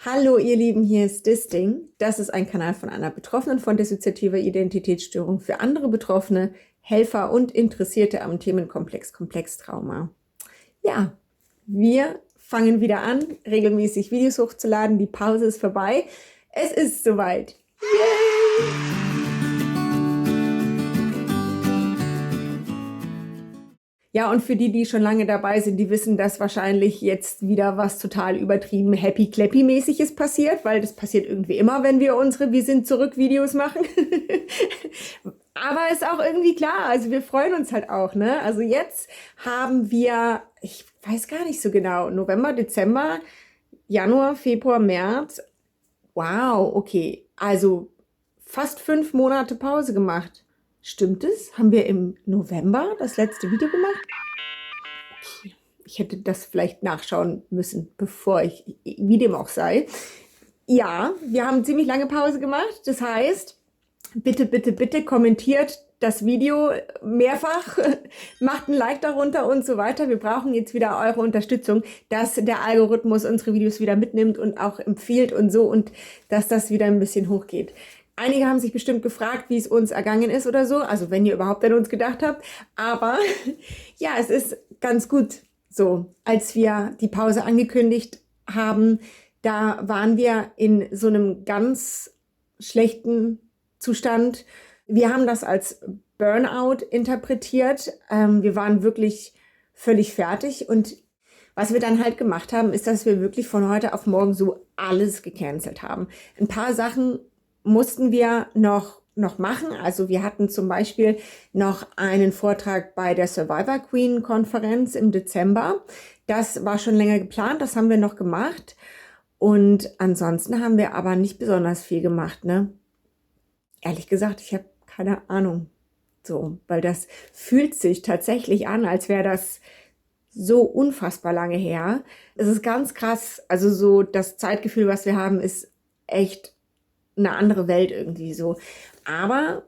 Hallo ihr Lieben, hier ist Disting. Das ist ein Kanal von einer Betroffenen von dissoziativer Identitätsstörung für andere Betroffene, Helfer und Interessierte am Themenkomplex Komplextrauma. Ja, wir fangen wieder an, regelmäßig Videos hochzuladen. Die Pause ist vorbei. Es ist soweit. Yay! Ja, und für die, die schon lange dabei sind, die wissen, dass wahrscheinlich jetzt wieder was total übertrieben Happy-Clappy-mäßiges passiert, weil das passiert irgendwie immer, wenn wir unsere Wir sind zurück Videos machen. Aber ist auch irgendwie klar, also wir freuen uns halt auch, ne? Also jetzt haben wir, ich weiß gar nicht so genau, November, Dezember, Januar, Februar, März. Wow, okay. Also fast 5 Monate Pause gemacht. Stimmt es? Haben wir im November das letzte Video gemacht? Okay. Ich hätte das vielleicht nachschauen müssen, bevor wie dem auch sei. Ja, wir haben ziemlich lange Pause gemacht. Das heißt, bitte, bitte, bitte kommentiert das Video mehrfach, macht ein Like darunter und so weiter. Wir brauchen jetzt wieder eure Unterstützung, dass der Algorithmus unsere Videos wieder mitnimmt und auch empfiehlt und so und dass das wieder ein bisschen hochgeht. Einige haben sich bestimmt gefragt, wie es uns ergangen ist oder so, also wenn ihr überhaupt an uns gedacht habt. Aber ja, es ist ganz gut so. Als wir die Pause angekündigt haben, da waren wir in so einem ganz schlechten Zustand. Wir haben das als Burnout interpretiert. Wir waren wirklich völlig fertig. Und was wir dann halt gemacht haben, ist, dass wir wirklich von heute auf morgen so alles gecancelt haben. Ein paar Sachen mussten wir noch machen. Also wir hatten zum Beispiel noch einen Vortrag bei der Survivor Queen Konferenz im Dezember. Das war schon länger geplant, das haben wir noch gemacht. Und ansonsten haben wir aber nicht besonders viel gemacht, ne? Ehrlich gesagt, ich habe keine Ahnung. So, weil das fühlt sich tatsächlich an, als wäre das so unfassbar lange her. Es ist ganz krass. Also so das Zeitgefühl, was wir haben, ist echt eine andere Welt irgendwie so. Aber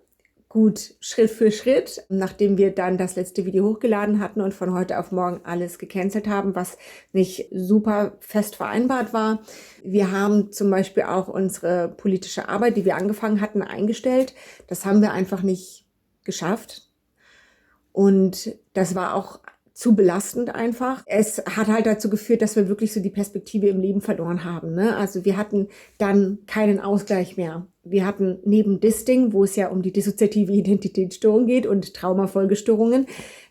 gut, Schritt für Schritt, nachdem wir dann das letzte Video hochgeladen hatten und von heute auf morgen alles gecancelt haben, was nicht super fest vereinbart war. Wir haben zum Beispiel auch unsere politische Arbeit, die wir angefangen hatten, eingestellt. Das haben wir einfach nicht geschafft. Und das war auch zu belastend einfach. Es hat halt dazu geführt, dass wir wirklich so die Perspektive im Leben verloren haben, ne? Also wir hatten dann keinen Ausgleich mehr. Wir hatten neben Disting, wo es ja um die dissoziative Identitätsstörung geht und Traumafolgestörungen,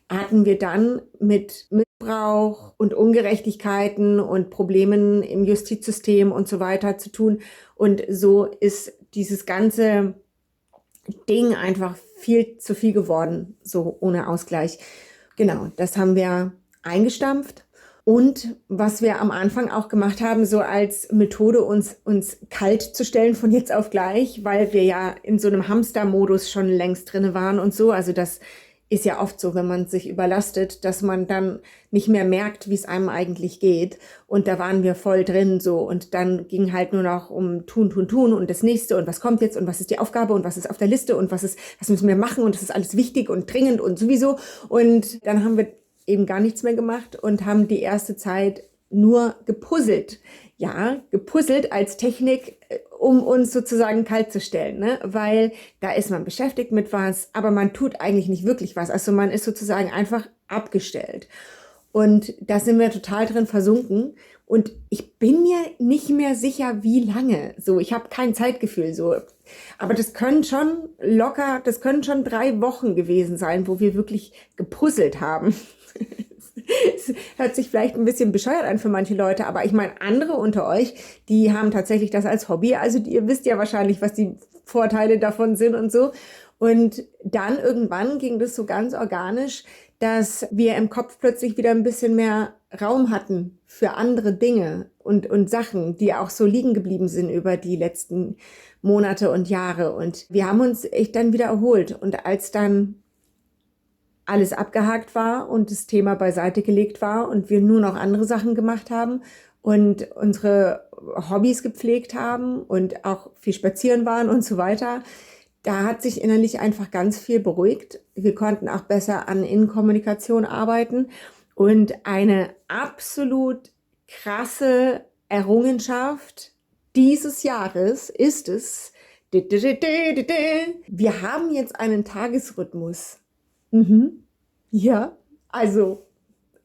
hatten wir dann mit Missbrauch und Ungerechtigkeiten und Problemen im Justizsystem und so weiter zu tun. Und so ist dieses ganze Ding einfach viel zu viel geworden, so ohne Ausgleich. Genau, das haben wir eingestampft. Und was wir am Anfang auch gemacht haben, so als Methode uns kalt zu stellen von jetzt auf gleich, weil wir ja in so einem Hamster-Modus schon längst drin waren und so. Also das ist ja oft so, wenn man sich überlastet, dass man dann nicht mehr merkt, wie es einem eigentlich geht. Und da waren wir voll drin so. Und dann ging halt nur noch um tun, tun, tun und das Nächste und was kommt jetzt und was ist die Aufgabe und was ist auf der Liste und was müssen wir machen und das ist alles wichtig und dringend und sowieso. Und dann haben wir eben gar nichts mehr gemacht und haben die erste Zeit nur gepuzzelt. Ja, gepuzzelt als Technik, um uns sozusagen kalt zu stellen, ne? Weil da ist man beschäftigt mit was, aber man tut eigentlich nicht wirklich was. Also man ist sozusagen einfach abgestellt. Und da sind wir total drin versunken. Und ich bin mir nicht mehr sicher, wie lange. So, ich habe kein Zeitgefühl so. Aber das können schon 3 Wochen gewesen sein, wo wir wirklich gepuzzelt haben. Es hört sich vielleicht ein bisschen bescheuert an für manche Leute, aber ich meine, andere unter euch, die haben tatsächlich das als Hobby. Also ihr wisst ja wahrscheinlich, was die Vorteile davon sind und so. Und dann irgendwann ging das so ganz organisch, dass wir im Kopf plötzlich wieder ein bisschen mehr Raum hatten für andere Dinge und Sachen, die auch so liegen geblieben sind über die letzten Monate und Jahre. Und wir haben uns echt dann wieder erholt. Und als dann alles abgehakt war und das Thema beiseite gelegt war und wir nur noch andere Sachen gemacht haben und unsere Hobbys gepflegt haben und auch viel spazieren waren und so weiter, da hat sich innerlich einfach ganz viel beruhigt. Wir konnten auch besser an Innenkommunikation arbeiten und eine absolut krasse Errungenschaft, dieses Jahres ist es, wir haben jetzt einen Tagesrhythmus. Ja, also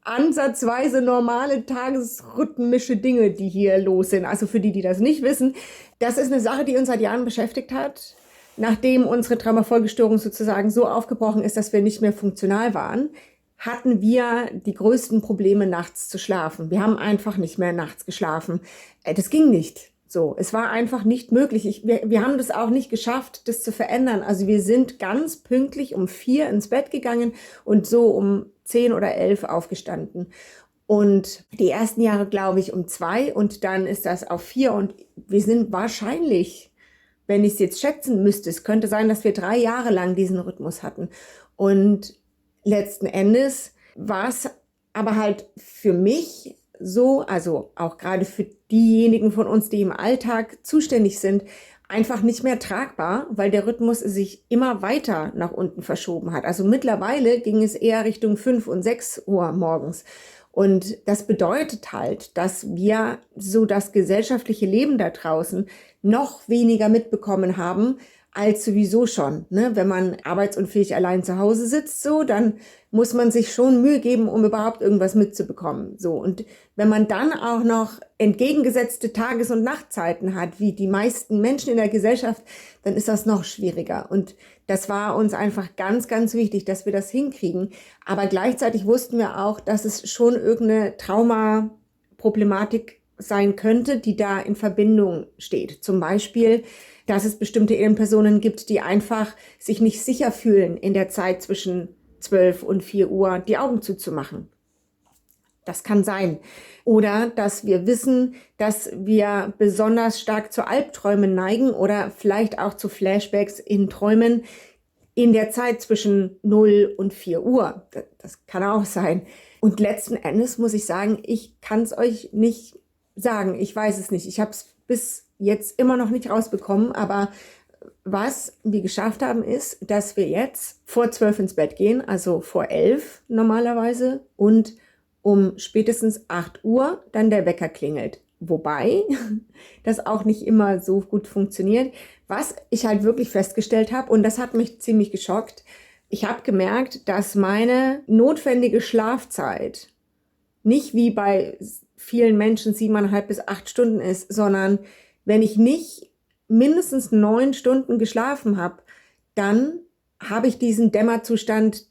ansatzweise normale tagesrhythmische Dinge, die hier los sind. Also für die, die das nicht wissen, das ist eine Sache, die uns seit Jahren beschäftigt hat. Nachdem unsere Traumafolgestörung sozusagen so aufgebrochen ist, dass wir nicht mehr funktional waren, hatten wir die größten Probleme, nachts zu schlafen. Wir haben einfach nicht mehr nachts geschlafen. Das ging nicht. So, es war einfach nicht möglich. Wir haben das auch nicht geschafft, das zu verändern. Also wir sind ganz pünktlich um 4 ins Bett gegangen und so um 10 oder 11 aufgestanden. Und die ersten Jahre, glaube ich, um 2 und dann ist das auf 4 und wir sind wahrscheinlich, wenn ich es jetzt schätzen müsste, es könnte sein, dass wir 3 Jahre lang diesen Rhythmus hatten. Und letzten Endes war es aber halt für mich so, also auch gerade für diejenigen von uns, die im Alltag zuständig sind, einfach nicht mehr tragbar, weil der Rhythmus sich immer weiter nach unten verschoben hat. Also mittlerweile ging es eher Richtung 5 und 6 Uhr morgens. Und das bedeutet halt, dass wir so das gesellschaftliche Leben da draußen noch weniger mitbekommen haben, als sowieso schon. Ne? Wenn man arbeitsunfähig allein zu Hause sitzt, so, dann muss man sich schon Mühe geben, um überhaupt irgendwas mitzubekommen. So. Und wenn man dann auch noch entgegengesetzte Tages- und Nachtzeiten hat, wie die meisten Menschen in der Gesellschaft, dann ist das noch schwieriger. Und das war uns einfach ganz, ganz wichtig, dass wir das hinkriegen. Aber gleichzeitig wussten wir auch, dass es schon irgendeine Traumaproblematik sein könnte, die da in Verbindung steht. Zum Beispiel, dass es bestimmte Personen gibt, die einfach sich nicht sicher fühlen, in der Zeit zwischen 12 und 4 Uhr die Augen zuzumachen. Das kann sein. Oder dass wir wissen, dass wir besonders stark zu Albträumen neigen oder vielleicht auch zu Flashbacks in Träumen in der Zeit zwischen 0 und 4 Uhr. Das kann auch sein. Und letzten Endes muss ich sagen, ich kann es euch nicht sagen. Ich weiß es nicht. Ich habe es bis jetzt immer noch nicht rausbekommen, aber was wir geschafft haben, ist, dass wir jetzt vor 12 ins Bett gehen, also vor 11 normalerweise und um spätestens 8 Uhr dann der Wecker klingelt. Wobei das auch nicht immer so gut funktioniert. Was ich halt wirklich festgestellt habe, und das hat mich ziemlich geschockt, ich habe gemerkt, dass meine notwendige Schlafzeit nicht wie bei vielen Menschen 7,5 bis 8 Stunden ist, sondern wenn ich nicht mindestens 9 Stunden geschlafen habe, dann habe ich diesen Dämmerzustand,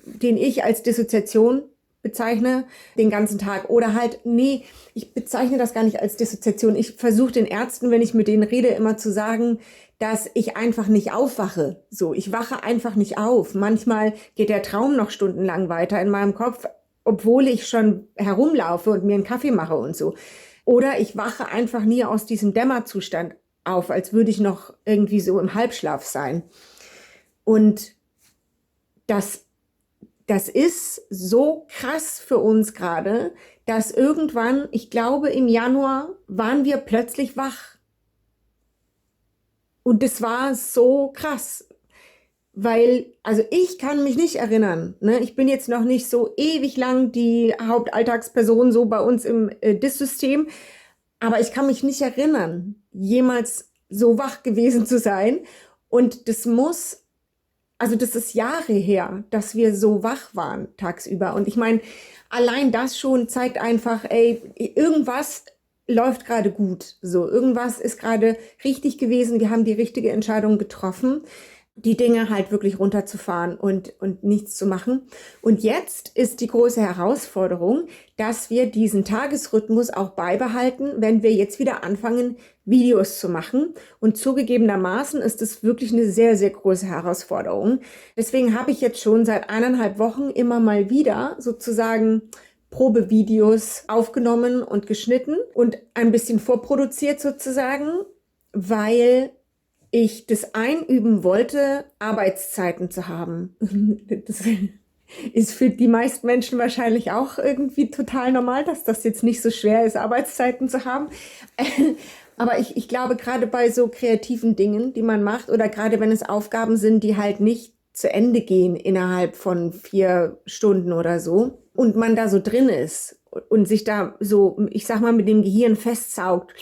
den ich als Dissoziation bezeichne, den ganzen Tag. Oder halt, nee, ich bezeichne das gar nicht als Dissoziation. Ich versuche den Ärzten, wenn ich mit denen rede, immer zu sagen, dass ich einfach nicht aufwache. So, ich wache einfach nicht auf. Manchmal geht der Traum noch stundenlang weiter in meinem Kopf, obwohl ich schon herumlaufe und mir einen Kaffee mache und so. Oder ich wache einfach nie aus diesem Dämmerzustand auf, als würde ich noch irgendwie so im Halbschlaf sein. Und das ist so krass für uns gerade, dass irgendwann, ich glaube im Januar, waren wir plötzlich wach. Und das war so krass. Weil, also ich kann mich nicht erinnern, ne? Ich bin jetzt noch nicht so ewig lang die Hauptalltagsperson so bei uns im DIS-System, aber ich kann mich nicht erinnern, jemals so wach gewesen zu sein. Und das ist Jahre her, dass wir so wach waren tagsüber. Und ich meine, allein das schon zeigt einfach, ey, irgendwas läuft gerade gut. So, irgendwas ist gerade richtig gewesen. Wir haben die richtige Entscheidung getroffen, die Dinge halt wirklich runterzufahren und nichts zu machen. Und jetzt ist die große Herausforderung, dass wir diesen Tagesrhythmus auch beibehalten, wenn wir jetzt wieder anfangen, Videos zu machen. Und zugegebenermaßen ist es wirklich eine sehr, sehr große Herausforderung. Deswegen habe ich jetzt schon seit 1,5 Wochen immer mal wieder sozusagen Probevideos aufgenommen und geschnitten und ein bisschen vorproduziert sozusagen, weil ich das einüben wollte, Arbeitszeiten zu haben. Das ist für die meisten Menschen wahrscheinlich auch irgendwie total normal, dass das jetzt nicht so schwer ist, Arbeitszeiten zu haben. Aber ich glaube, gerade bei so kreativen Dingen, die man macht, oder gerade wenn es Aufgaben sind, die halt nicht zu Ende gehen innerhalb von 4 Stunden oder so, und man da so drin ist und sich da so, ich sag mal, mit dem Gehirn festsaugt,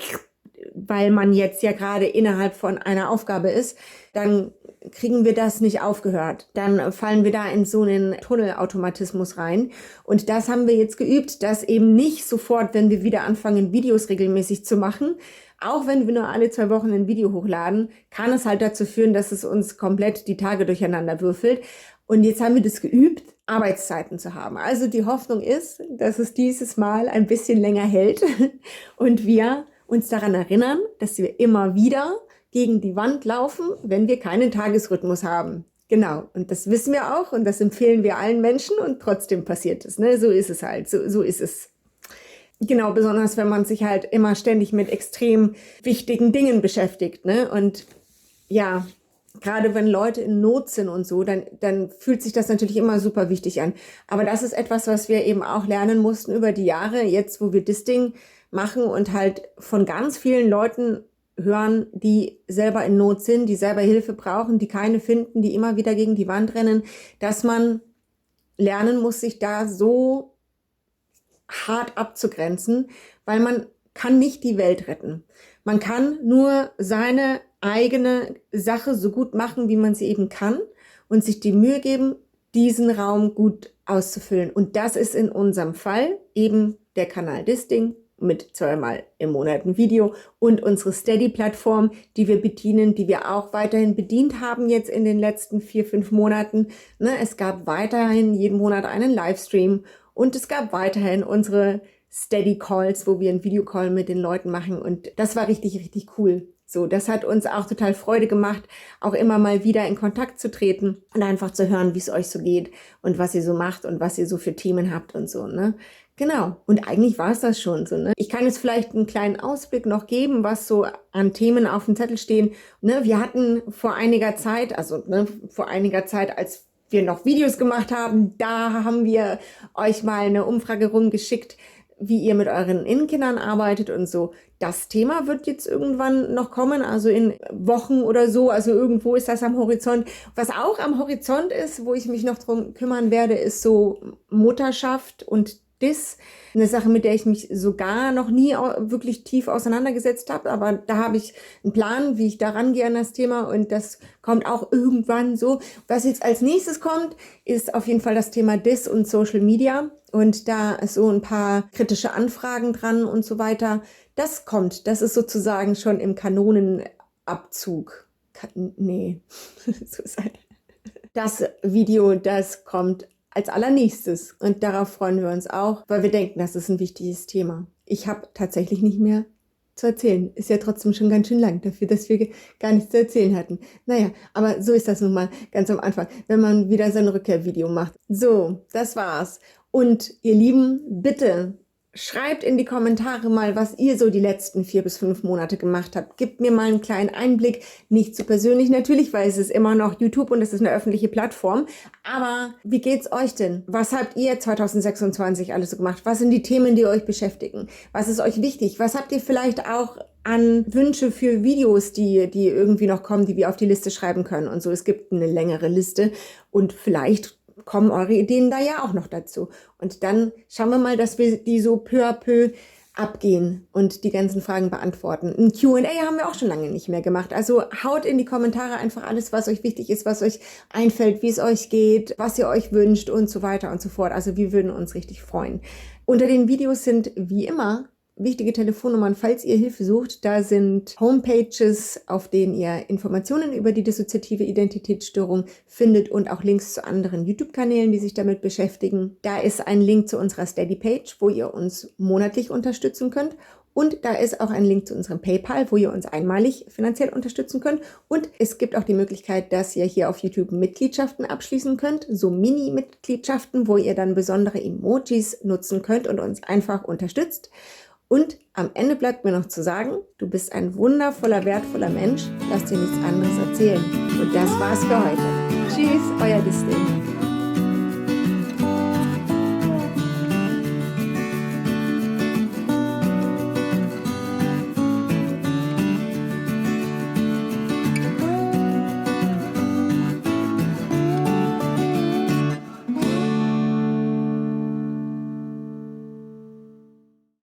weil man jetzt ja gerade innerhalb von einer Aufgabe ist, dann kriegen wir das nicht aufgehört. Dann fallen wir da in so einen Tunnelautomatismus rein. Und das haben wir jetzt geübt, dass eben nicht sofort, wenn wir wieder anfangen, Videos regelmäßig zu machen, auch wenn wir nur alle 2 Wochen ein Video hochladen, kann es halt dazu führen, dass es uns komplett die Tage durcheinander würfelt. Und jetzt haben wir das geübt, Arbeitszeiten zu haben. Also die Hoffnung ist, dass es dieses Mal ein bisschen länger hält und wir uns daran erinnern, dass wir immer wieder gegen die Wand laufen, wenn wir keinen Tagesrhythmus haben. Genau, und das wissen wir auch und das empfehlen wir allen Menschen und trotzdem passiert es. Ne? So ist es halt, so ist es. Genau, besonders wenn man sich halt immer ständig mit extrem wichtigen Dingen beschäftigt. Ne? Und ja, gerade wenn Leute in Not sind und so, dann fühlt sich das natürlich immer super wichtig an. Aber das ist etwas, was wir eben auch lernen mussten über die Jahre, jetzt wo wir das Ding machen und halt von ganz vielen Leuten hören, die selber in Not sind, die selber Hilfe brauchen, die keine finden, die immer wieder gegen die Wand rennen, dass man lernen muss, sich da so hart abzugrenzen, weil man kann nicht die Welt retten. Man kann nur seine eigene Sache so gut machen, wie man sie eben kann und sich die Mühe geben, diesen Raum gut auszufüllen. Und das ist in unserem Fall eben der Kanal Disting mit 2-mal im Monat ein Video und unsere Steady-Plattform, die wir bedienen, die wir auch weiterhin bedient haben jetzt in den letzten 4-5 Monaten. Ne, es gab weiterhin jeden Monat einen Livestream und es gab weiterhin unsere Steady-Calls, wo wir einen Videocall mit den Leuten machen und das war richtig, richtig cool. So, das hat uns auch total Freude gemacht, auch immer mal wieder in Kontakt zu treten und einfach zu hören, wie es euch so geht und was ihr so macht und was ihr so für Themen habt und so, ne? Genau. Und eigentlich war es das schon so, ne? Ich kann jetzt vielleicht einen kleinen Ausblick noch geben, was so an Themen auf dem Zettel stehen. Ne? Wir hatten vor einiger Zeit, als wir noch Videos gemacht haben, da haben wir euch mal eine Umfrage rumgeschickt, wie ihr mit euren Innenkindern arbeitet und so. Das Thema wird jetzt irgendwann noch kommen, also in Wochen oder so, also irgendwo ist das am Horizont. Was auch am Horizont ist, wo ich mich noch drum kümmern werde, ist so Mutterschaft und das, eine Sache, mit der ich mich sogar noch nie wirklich tief auseinandergesetzt habe, aber da habe ich einen Plan, wie ich da rangehe an das Thema und das kommt auch irgendwann so. Was jetzt als nächstes kommt, ist auf jeden Fall das Thema Dis und Social Media und da ist so ein paar kritische Anfragen dran und so weiter. Das kommt, das ist sozusagen schon im Kanonenabzug. So ist halt. Das Video, das kommt als allernächstes. Und darauf freuen wir uns auch, weil wir denken, das ist ein wichtiges Thema. Ich habe tatsächlich nicht mehr zu erzählen. Ist ja trotzdem schon ganz schön lang dafür, dass wir gar nichts zu erzählen hatten. Naja, aber so ist das nun mal ganz am Anfang, wenn man wieder sein Rückkehrvideo macht. So, das war's. Und ihr Lieben, bitte schreibt in die Kommentare mal, was ihr so die letzten 4 bis 5 Monate gemacht habt. Gebt mir mal einen kleinen Einblick, nicht zu persönlich natürlich, weil es ist immer noch YouTube und es ist eine öffentliche Plattform. Aber wie geht's euch denn? Was habt ihr 2026 alles so gemacht? Was sind die Themen, die euch beschäftigen? Was ist euch wichtig? Was habt ihr vielleicht auch an Wünsche für Videos, die irgendwie noch kommen, die wir auf die Liste schreiben können und so? Es gibt eine längere Liste und vielleicht kommen eure Ideen da ja auch noch dazu. Und dann schauen wir mal, dass wir die so peu à peu abgehen und die ganzen Fragen beantworten. Ein Q&A haben wir auch schon lange nicht mehr gemacht. Also haut in die Kommentare einfach alles, was euch wichtig ist, was euch einfällt, wie es euch geht, was ihr euch wünscht und so weiter und so fort. Also wir würden uns richtig freuen. Unter den Videos sind wie immer wichtige Telefonnummern, falls ihr Hilfe sucht. Da sind Homepages, auf denen ihr Informationen über die dissoziative Identitätsstörung findet und auch Links zu anderen YouTube-Kanälen, die sich damit beschäftigen. Da ist ein Link zu unserer Steady-Page, wo ihr uns monatlich unterstützen könnt. Und da ist auch ein Link zu unserem PayPal, wo ihr uns einmalig finanziell unterstützen könnt. Und es gibt auch die Möglichkeit, dass ihr hier auf YouTube Mitgliedschaften abschließen könnt, so Mini-Mitgliedschaften, wo ihr dann besondere Emojis nutzen könnt und uns einfach unterstützt. Und am Ende bleibt mir noch zu sagen, du bist ein wundervoller, wertvoller Mensch. Lass dir nichts anderes erzählen. Und das war's für heute. Tschüss, euer Disting.